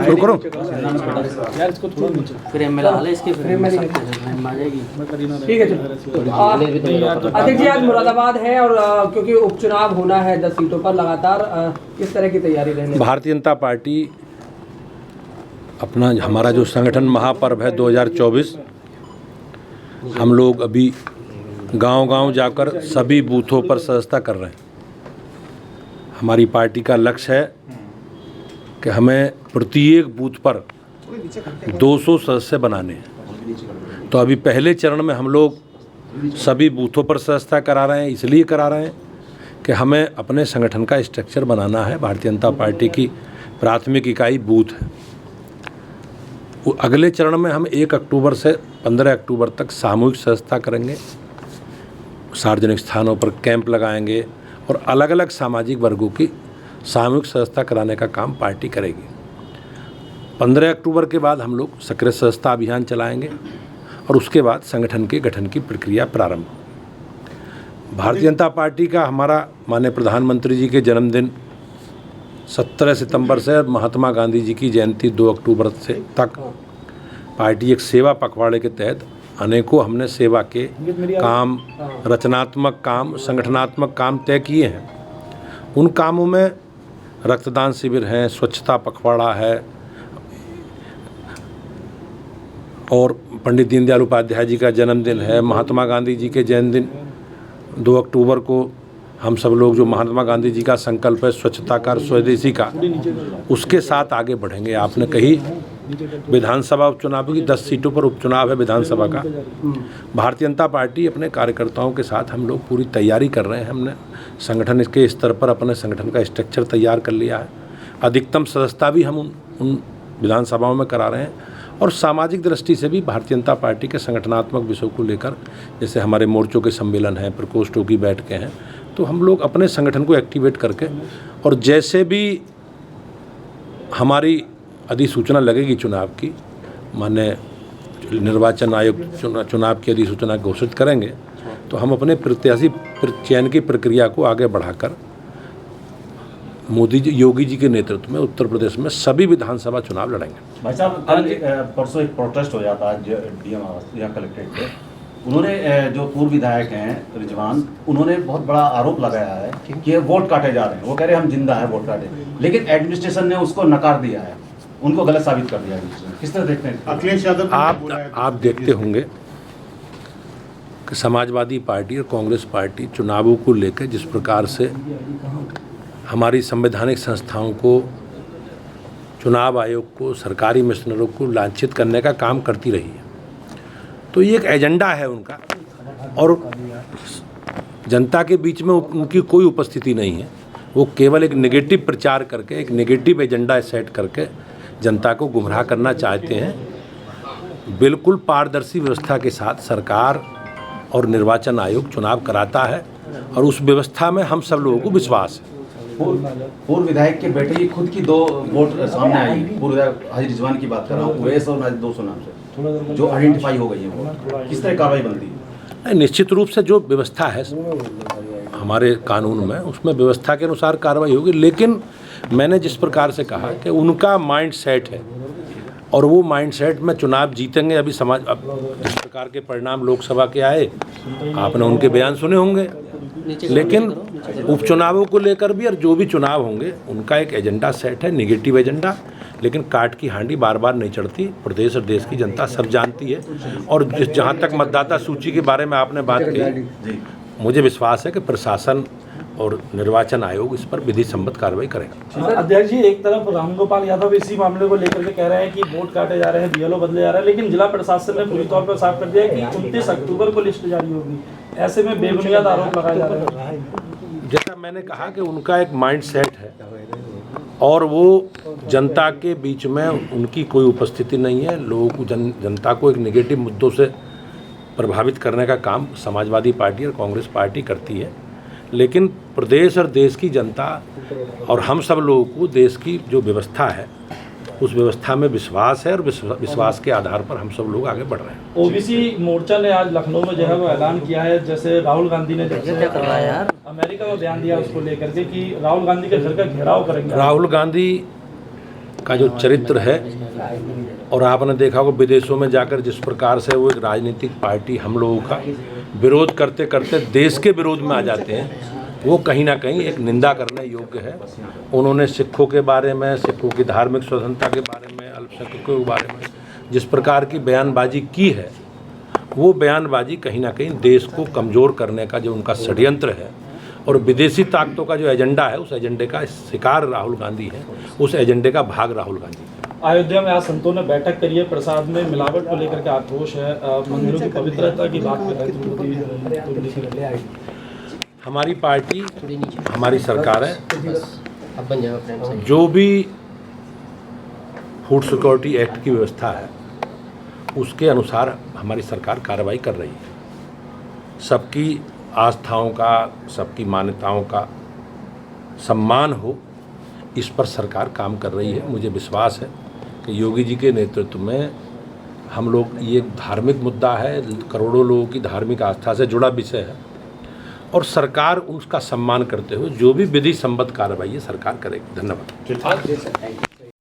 शुरू करो। फिर एमएलए वाले इसके फिर आ जाएगी। ठीक है अध्यक्ष जी, आज मुरादाबाद है और क्योंकि उपचुनाव होना है 10 सीटों पर लगातार, किस तरह की तैयारी रहने? भारतीय जनता पार्टी अपना हमारा जो संगठन महापर्व है 2024, हम लोग अभी गांव-गांव जाकर सभी बूथों पर सदस्यता कर रहे हैं। हमारी पार्टी का लक्ष्य है कि हमें प्रत्येक बूथ पर 200 सदस्य बनाने हैं। तो अभी पहले चरण में हम लोग सभी बूथों पर सदस्यता करा रहे हैं। इसलिए करा रहे हैं कि हमें अपने संगठन का स्ट्रक्चर बनाना है। भारतीय जनता पार्टी की प्राथमिक इकाई बूथ है। वो अगले चरण में हम 1 अक्टूबर से 15 अक्टूबर तक सामूहिक सदस्यता करेंगे। सार्वजनिक स्थानों पर कैंप लगाएंगे और अलग अलग सामाजिक वर्गों की सामूहिक सदस्यता कराने का काम पार्टी करेगी। 15 अक्टूबर के बाद हम लोग सक्रिय सदस्यता अभियान चलाएंगे और उसके बाद संगठन के गठन की प्रक्रिया प्रारंभ होगी। भारतीय जनता पार्टी का हमारा माननीय प्रधानमंत्री जी के जन्मदिन 17 सितंबर से महात्मा गांधी जी की जयंती 2 अक्टूबर से तक पार्टी एक सेवा पखवाड़े के तहत अनेकों हमने सेवा के काम, रचनात्मक काम, संगठनात्मक काम तय किए हैं। उन कामों में रक्तदान शिविर हैं, स्वच्छता पखवाड़ा है और पंडित दीनदयाल उपाध्याय जी का जन्मदिन है। महात्मा गांधी जी के जन्मदिन 2 अक्टूबर को हम सब लोग जो महात्मा गांधी जी का संकल्प है स्वच्छता का, स्वदेशी का, उसके साथ आगे बढ़ेंगे। आपने कही विधानसभा उपचुनाव की 10 सीटों पर उपचुनाव है विधानसभा का। भारतीय जनता पार्टी अपने कार्यकर्ताओं के साथ हम लोग पूरी तैयारी कर रहे हैं। हमने संगठन के स्तर पर अपने संगठन का स्ट्रक्चर तैयार कर लिया है। अधिकतम सदस्यता भी हम उन विधानसभाओं में करा रहे हैं और सामाजिक दृष्टि से भी भारतीय जनता पार्टी के संगठनात्मक विषयों को लेकर, जैसे हमारे मोर्चों के सम्मेलन हैं, प्रकोष्ठों की बैठकें हैं, तो हम लोग अपने संगठन को एक्टिवेट करके और जैसे भी हमारी अधिसूचना लगेगी चुनाव की, माननीय निर्वाचन आयोग चुनाव की अधिसूचना घोषित करेंगे, तो हम अपने प्रत्याशी चयन की प्रक्रिया को आगे बढ़ाकर मोदी जी, योगी जी के नेतृत्व में उत्तर प्रदेश में सभी विधानसभा चुनाव लड़ेंगे। भाई साहब, परसों एक प्रोटेस्ट हो जाता है डीएम या कलेक्ट्रेट पे। उन्होंने जो पूर्व विधायक हैं रिजवान, उन्होंने बहुत बड़ा आरोप लगाया है कि वोट काटे जा रहे हैं। वो कह रहे हैं हम जिंदा हैं, वोट काटे, लेकिन एडमिनिस्ट्रेशन ने उसको नकार दिया है, उनको गलत साबित कर दिया है। किस तरह देखते हैं अखिलेश यादव? आप देखते होंगे कि समाजवादी पार्टी और कांग्रेस पार्टी चुनावों को लेकर जिस प्रकार से हमारी संवैधानिक संस्थाओं को, चुनाव आयोग को, सरकारी मिशनरों को लांछित करने का काम करती रही है। तो ये एक एजेंडा है उनका और जनता के बीच में उनकी कोई उपस्थिति नहीं है। वो केवल एक नेगेटिव प्रचार करके, एक नेगेटिव एजेंडा सेट करके जनता को गुमराह करना चाहते हैं। बिल्कुल पारदर्शी व्यवस्था के साथ सरकार और निर्वाचन आयोग चुनाव कराता है और उस व्यवस्था में हम सब लोगों को विश्वास है। पूर्व विधायक के बेटे की खुद की 2 वोट सामने आई। पूर्व विधायक हाजी रिजवान की बात कर रहा हूँ, उवैस और 200 नाम से जो आइडेंटिफाई हो गई है, वो किस तरह कार्रवाई बनती है? निश्चित रूप से जो व्यवस्था है हमारे कानून में, उसमें व्यवस्था के अनुसार कार्रवाई होगी। लेकिन मैंने जिस प्रकार से कहा कि उनका माइंड सेट है और वो माइंड सेट में चुनाव जीतेंगे। अभी समाज अब जिस प्रकार के परिणाम लोकसभा के आए, आपने उनके बयान सुने होंगे, लेकिन उपचुनावों को लेकर भी और जो भी चुनाव होंगे उनका एक एजेंडा सेट है, नेगेटिव एजेंडा। लेकिन काट की हांडी बार बार नहीं चढ़ती, प्रदेश और देश की जनता सब जानती है। और जहाँ तक मतदाता सूची के बारे में आपने बात की, मुझे विश्वास है कि प्रशासन और निर्वाचन आयोग इस पर विधि सम्मत कार्रवाई करेगा। अध्यक्ष जी, एक तरफ रामगोपाल यादव इसी मामले को लेकर के कह रहे हैं कि वोट काटे जा रहे हैं, बीएलओ बदले जा रहे हैं, लेकिन जिला प्रशासन ने पूरी तौर पर साफ कर दिया कि 29 अक्टूबर को लिस्ट जारी होगी। ऐसे में बेबुनियाद आरोप लगाए जा रहे हैं। जैसा मैंने कहा कि उनका एक माइंड सेट है और वो जनता के बीच में उनकी कोई उपस्थिति नहीं है। लोगों को जनता को एक नेगेटिव मुद्दों से प्रभावित करने का काम समाजवादी पार्टी और कांग्रेस पार्टी करती है। लेकिन प्रदेश और देश की जनता और हम सब लोगों को देश की जो व्यवस्था है उस व्यवस्था में विश्वास है और विश्वास के आधार पर हम सब लोग आगे बढ़ रहे हैं। ओबीसी मोर्चा ने आज लखनऊ में जो है वो ऐलान किया है, जैसे राहुल गांधी ने जब से अमेरिका में बयान दिया उसको लेकर के कि राहुल गांधी के घर का घेराव करेंगे। राहुल गांधी का जो चरित्र है, और आपने देखा होगा विदेशों में जाकर जिस प्रकार से वो एक राजनीतिक पार्टी हम लोगों का विरोध करते करते देश के विरोध में आ जाते हैं, वो कहीं ना कहीं एक निंदा करने योग्य है। उन्होंने सिखों के बारे में, सिखों की धार्मिक स्वतंत्रता के बारे में, अल्पसंख्यकों के बारे में जिस प्रकार की बयानबाजी की है, वो बयानबाजी कहीं ना कहीं देश को कमज़ोर करने का जो उनका षड्यंत्र है और विदेशी ताकतों का जो एजेंडा है, उस एजेंडे का शिकार राहुल गांधी है, उस एजेंडे का भाग राहुल गांधी है। अयोध्या में आज संतों ने बैठक करी है, प्रसाद में मिलावट को लेकर के आक्रोश है, मंदिरों की पवित्रता की बात कर रहे हैं। हमारी पार्टी, हमारी सरकार है, जो भी फूड सिक्योरिटी एक्ट की व्यवस्था है उसके अनुसार हमारी सरकार कार्रवाई कर रही है। सबकी आस्थाओं का, सबकी मान्यताओं का सम्मान हो, इस पर सरकार काम कर रही है। मुझे विश्वास है कि योगी जी के नेतृत्व में हम लोग, ये धार्मिक मुद्दा है, करोड़ों लोगों की धार्मिक आस्था से जुड़ा विषय है, और सरकार उसका सम्मान करते हुए जो भी विधि संबद्ध कार्रवाई है सरकार करेगी। धन्यवाद।